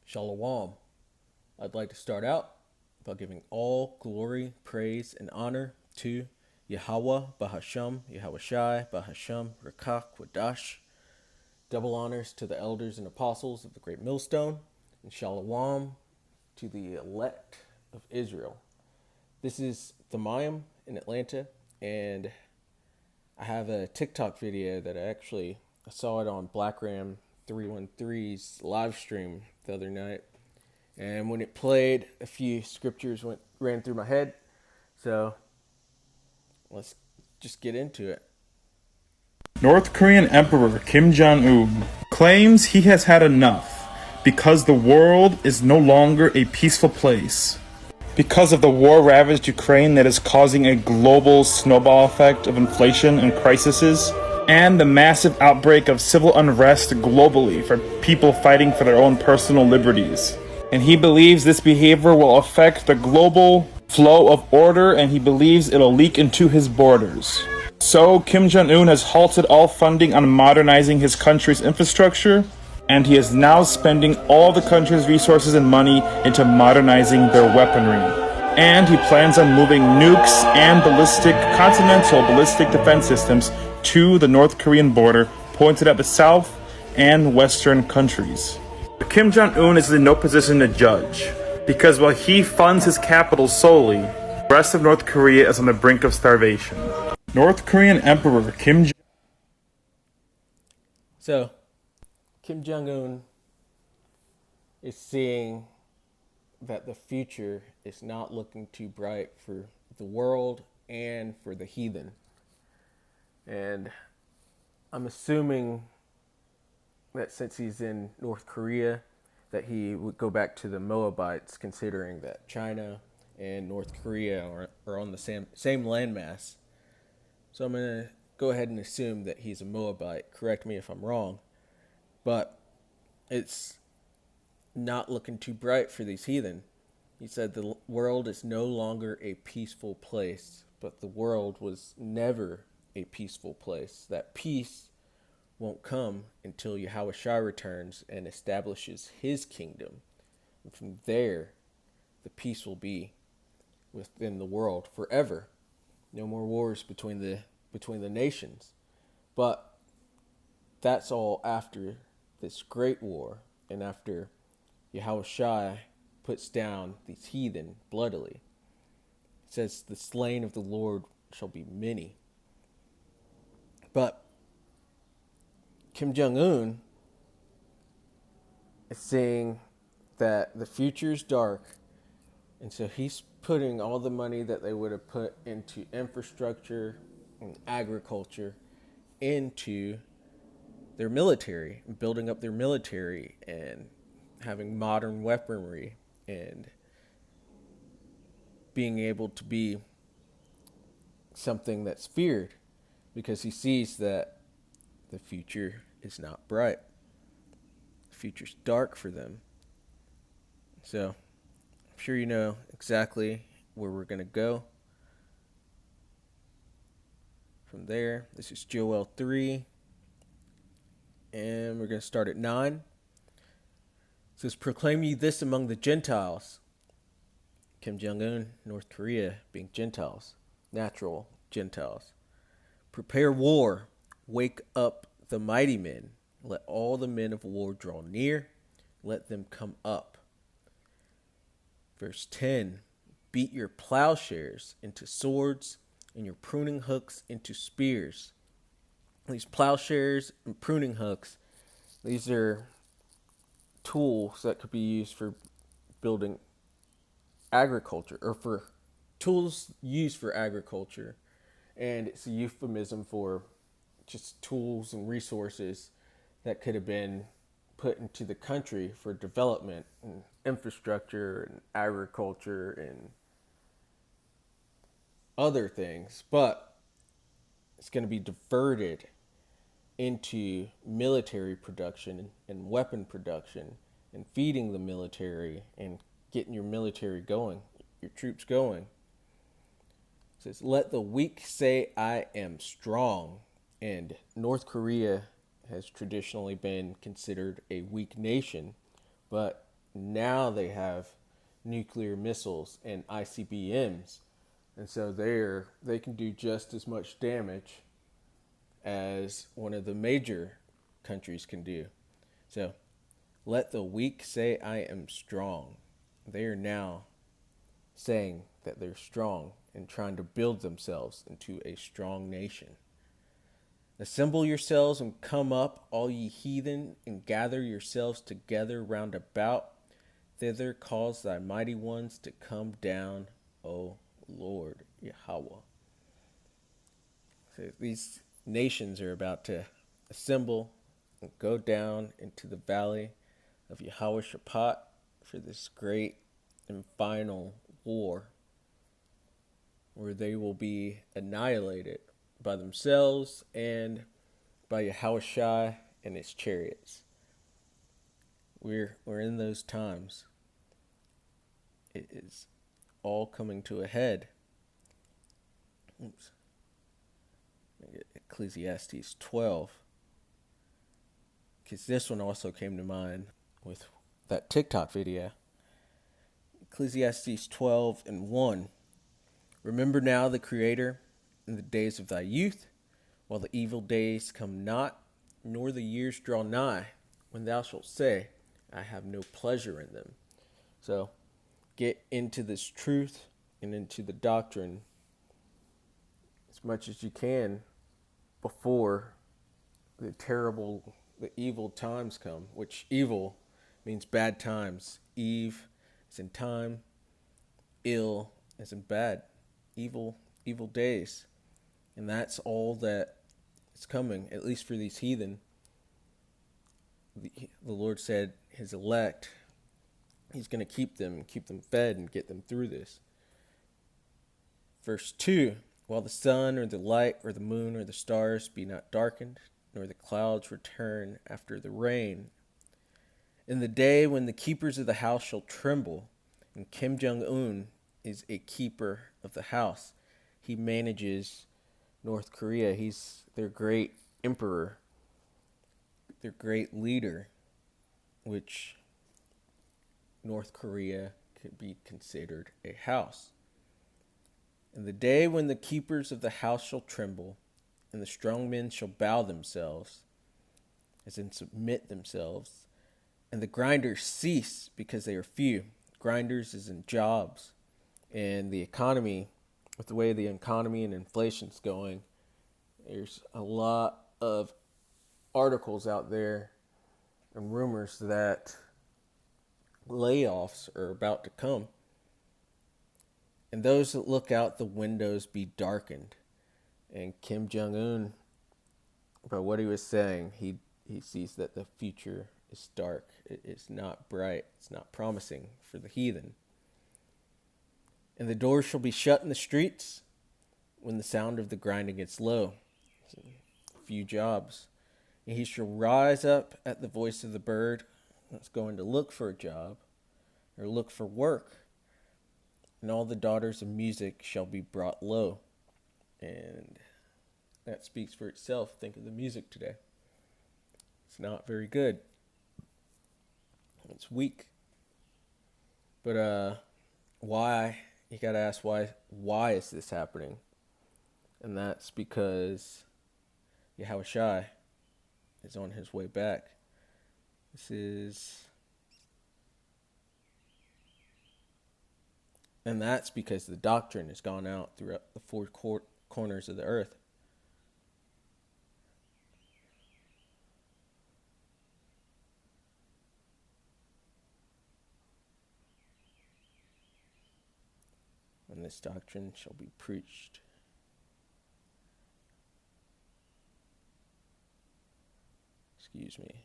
Shalom. I'd like to start out by giving all glory, praise, and honor to Yahweh, Bahasham, Yahweh Shai, Bahasham, Rakak, Wadash. Double honors to the elders and apostles of the Great Millstone, and Shalom to the elect of Israel. This is the Mayim in Atlanta, and I have a TikTok video that I saw it on Black Ram 313's live stream the other night. And when it played, a few scriptures ran through my head. So let's just get into it. North Korean Emperor Kim Jong-un claims he has had enough because the world is no longer a peaceful place. Because of the war-ravaged Ukraine that is causing a global snowball effect of inflation and crises, and the massive outbreak of civil unrest globally for people fighting for their own personal liberties. And he believes this behavior will affect the global flow of order, and he believes it'll leak into his borders. So Kim Jong-un has halted all funding on modernizing his country's infrastructure, and he is now spending all the country's resources and money into modernizing their weaponry. And he plans on moving nukes and continental ballistic defense systems to the North Korean border, pointed at the South and Western countries. Kim Jong-un is in no position to judge, because while he funds his capital solely, the rest of North Korea is on the brink of starvation. North Korean Emperor So, Kim Jong-un is seeing that the future is not looking too bright for the world and for the heathen. And I'm assuming that since he's in North Korea, that he would go back to the Moabites, considering that China and North Korea are on the same landmass. So I'm going to go ahead and assume that he's a Moabite. Correct me if I'm wrong. But it's not looking too bright for these heathen. He said the world is no longer a peaceful place, but the world was never a peaceful place. That peace won't come until Yahweh Shai returns and establishes his kingdom. And from there, the peace will be within the world forever. No more wars between the nations. But that's all after this great war, and after Yahweh Shai puts down these heathen bloodily. It says the slain of the Lord shall be many. But Kim Jong-un is saying that the future is dark, and so he's putting all the money that they would have put into infrastructure and agriculture into their military, building up their military and having modern weaponry and being able to be something that's feared, because he sees that the future is not bright. The future's dark for them. So I'm sure you know exactly where we're going to go from there. This is Joel 3, and we're going to start at 9. It says, "Proclaim ye this among the Gentiles." Kim Jong-un, North Korea being Gentiles, natural Gentiles. "Prepare war, wake up the mighty men. Let all the men of war draw near, let them come up." Verse 10, "Beat your plowshares into swords and your pruning hooks into spears." These plowshares and pruning hooks, these are tools that could be used for building agriculture, or for tools used for agriculture. And it's a euphemism for just tools and resources that could have been put into the country for development and infrastructure and agriculture and other things. But it's going to be diverted into military production and weapon production and feeding the military and getting your military going, your troops going. It says, "Let the weak say, I am strong." And North Korea has traditionally been considered a weak nation, but Now they have nuclear missiles and ICBMs, and so they can do just as much damage as one of the major countries can do. So let the weak say I am strong. They are now saying that they're strong and trying to build themselves into a strong nation. Assemble yourselves and come up, all ye heathen, and gather yourselves together round about. Thither cause thy mighty ones to come down, O Lord Yahweh. So these nations are about to assemble and go down into the valley of Yahweh Shaphat for this great and final war where they will be annihilated by themselves and by Yahushua and his chariots. We're in those times. It is all coming to a head. Oops. Ecclesiastes 12. Because this one also came to mind with that TikTok video. Ecclesiastes 12 and 1. Remember now the Creator in the days of thy youth, while the evil days come not, nor the years draw nigh, when thou shalt say, I have no pleasure in them. So get into this truth and into the doctrine as much as you can before the evil times come, which evil means bad times. Eve is in time, ill is in bad, evil days. And that's all that is coming, at least for these heathen. The Lord said his elect, he's going to keep them fed and get them through this. Verse 2, while the sun or the light or the moon or the stars be not darkened, nor the clouds return after the rain. In the day when the keepers of the house shall tremble, and Kim Jong-un is a keeper of the house. He manages North Korea. He's their great emperor, their great leader, which North Korea could be considered a house. In the day when the keepers of the house shall tremble, and the strong men shall bow themselves, as in submit themselves, and the grinders cease because they are few. Grinders is in jobs. And the economy, with the way the economy and inflation's going, there's a lot of articles out there and rumors that layoffs are about to come. And those that look out the windows be darkened. And Kim Jong-un, by what he was saying, he sees that the future is dark. It's not bright. It's not promising for the heathen. And the doors shall be shut in the streets when the sound of the grinding gets low. So, few jobs. And he shall rise up at the voice of the bird that's going to look for a job or look for work. And all the daughters of music shall be brought low. And that speaks for itself. Think of the music today. It's not very good. It's weak. But why? You gotta ask why is this happening? And that's because Yahushua is on his way back. And that's because the doctrine has gone out throughout the four corners of the earth. And this doctrine shall be preached. Excuse me.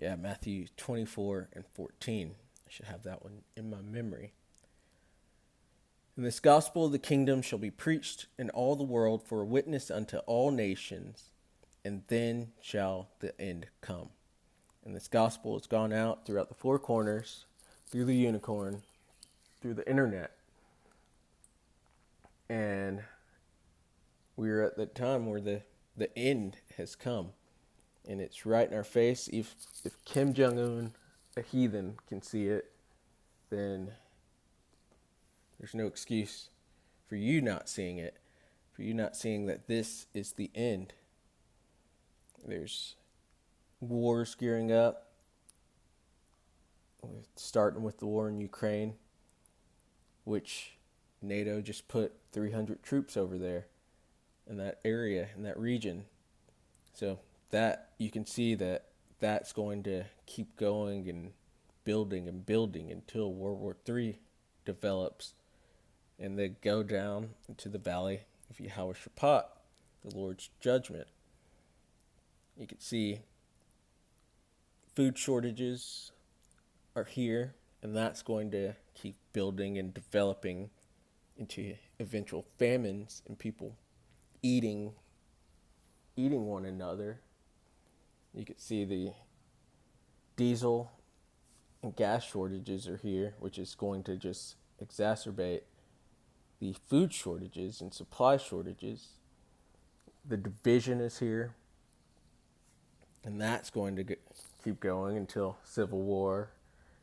Yeah, Matthew 24 and 14. I should have that one in my memory. And this gospel of the kingdom shall be preached in all the world for a witness unto all nations, and then shall the end come. And this gospel has gone out throughout the four corners, through the unicorn, through the internet. And we're at the time where the end has come. And it's right in our face. If Kim Jong-un, a heathen, can see it, then there's no excuse for you not seeing it, for you not seeing that this is the end. There's wars gearing up, starting with the war in Ukraine, which NATO just put 300 troops over there in that area, in that region. So that you can see that that's going to keep going and building until World War III develops, and they go down into the valley of Yahweh Shaphat, the Lord's judgment. You can see food shortages are here, and that's going to keep building and developing into eventual famines and people eating one another. You can see the diesel and gas shortages are here, which is going to just exacerbate the food shortages and supply shortages. The division is here, and that's going to keep going until Civil War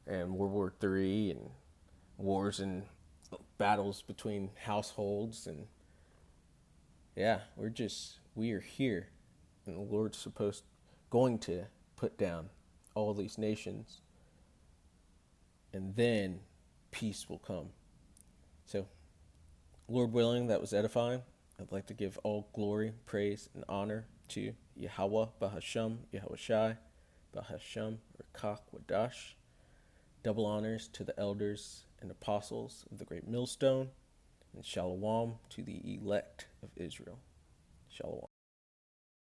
and World War III and wars and battles between households. And yeah, we are here, and the Lord's going to put down all these nations, and then peace will come. So, Lord willing, that was edifying. I'd like to give all glory, praise, and honor to Yahweh, Bahasham, Yahweh Shai, Bahasham, Rekach, Wadash. Double honors to the elders and apostles of the great millstone, and shalom to the elect of Israel. Shalom.